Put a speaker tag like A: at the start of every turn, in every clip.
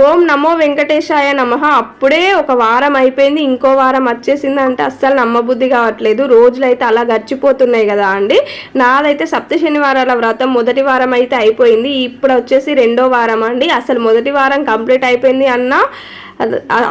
A: ఓం నమో వెంకటేశాయ నమః. అప్పుడే ఒక వారం అయిపోయింది, ఇంకో వారం వచ్చేసింది అంటే అస్సలు నమ్మబుద్ధి కావట్లేదు. రోజులైతే అలా గడిచిపోతున్నాయి కదా అండి. నాదైతే సప్త శనివారాల వ్రతం మొదటి వారం అయితే అయిపోయింది. ఇప్పుడు వచ్చేసి రెండో వారం అండి. అసలు మొదటి వారం కంప్లీట్ అయిపోయింది అన్న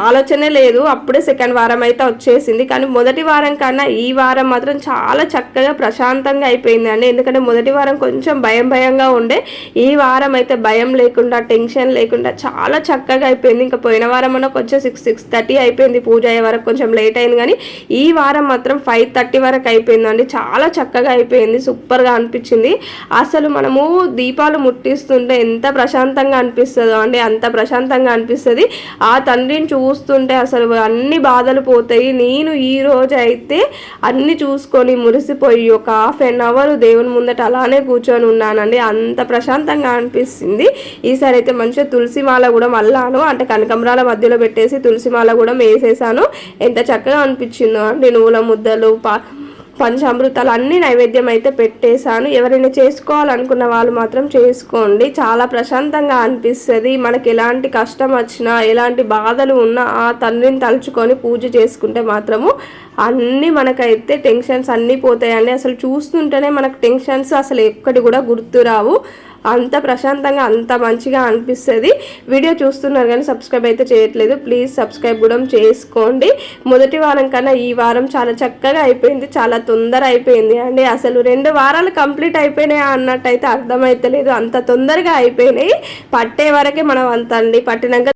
A: ఆలోచనే లేదు. అప్పుడే సెకండ్ వారం అయితే వచ్చేసింది. కానీ మొదటి వారం కన్నా ఈ వారం మాత్రం చాలా చక్కగా ప్రశాంతంగా అయిపోయింది అండి. ఎందుకంటే మొదటి వారం కొంచెం భయంగా ఉండే, ఈ వారం అయితే భయం లేకుండా టెన్షన్ లేకుండా చాలా చక్కగా అయిపోయింది. ఇంకా పోయిన వారం అన్న కొంచెం 6:30 అయిపోయింది, పూజ అయ్యే వరకు కొంచెం లేట్ అయింది. కానీ ఈ వారం మాత్రం 5:30 వరకు అయిపోయిందండి. చాలా చక్కగా అయిపోయింది, సూపర్గా అనిపించింది. అసలు మనము దీపాలు ముట్టిస్తుంటే ఎంత ప్రశాంతంగా అనిపిస్తుందో అండి, అంత ప్రశాంతంగా అనిపిస్తుంది. ఆ తండ్రిని చూస్తుంటే అసలు అన్ని బాధలు పోతాయి. నేను ఈ రోజు అయితే అన్ని చూసుకొని మురిసిపోయి ఒక 1/2 అవర్ దేవుని ముందట అలానే కూర్చొని ఉన్నానండి. అంత ప్రశాంతంగా అనిపిస్తుంది. ఈసారి అయితే మంచిగా తులసిమాల కూడా మళ్ళాను, అంటే కనకంబరాల మధ్యలో పెట్టేసి తులసిమాల కూడా వేసేసాను. ఎంత చక్కగా అనిపించిందో అండి. నువ్వుల ముద్దలు, పంచామృతాలు అన్ని నైవేద్యం అయితే పెట్టేశాను. ఎవరైనా చేసుకోవాలనుకున్న వాళ్ళు మాత్రం చేసుకోండి, చాలా ప్రశాంతంగా అనిపిస్తుంది. మనకి ఎలాంటి కష్టం వచ్చినా ఎలాంటి బాధలు ఉన్నా ఆ తండ్రిని తలుచుకొని పూజ చేసుకుంటే మాత్రము అన్నీ మనకైతే టెన్షన్స్ అన్నీ పోతాయండి. అసలు చూస్తుంటేనే మనకు టెన్షన్స్ అసలు ఎక్కడి కూడా గుర్తురావు. అంత ప్రశాంతంగా అంత మంచిగా అనిపిస్తుంది. వీడియో చూస్తున్నారు కానీ సబ్స్క్రైబ్ అయితే చేయట్లేదు, ప్లీజ్ సబ్స్క్రైబ్ కూడా చేసుకోండి. మొదటి వారం కన్నా ఈ వారం చాలా చక్కగా అయిపోయింది, చాలా తొందర అయిపోయింది అండి. అసలు 2 వారాలు కంప్లీట్ అయిపోయినాయి అన్నట్టయితే అర్థమైతలేదు, అంత తొందరగా అయిపోయినాయి. పట్టే వరకే మనం అంత అండి, పట్టినాక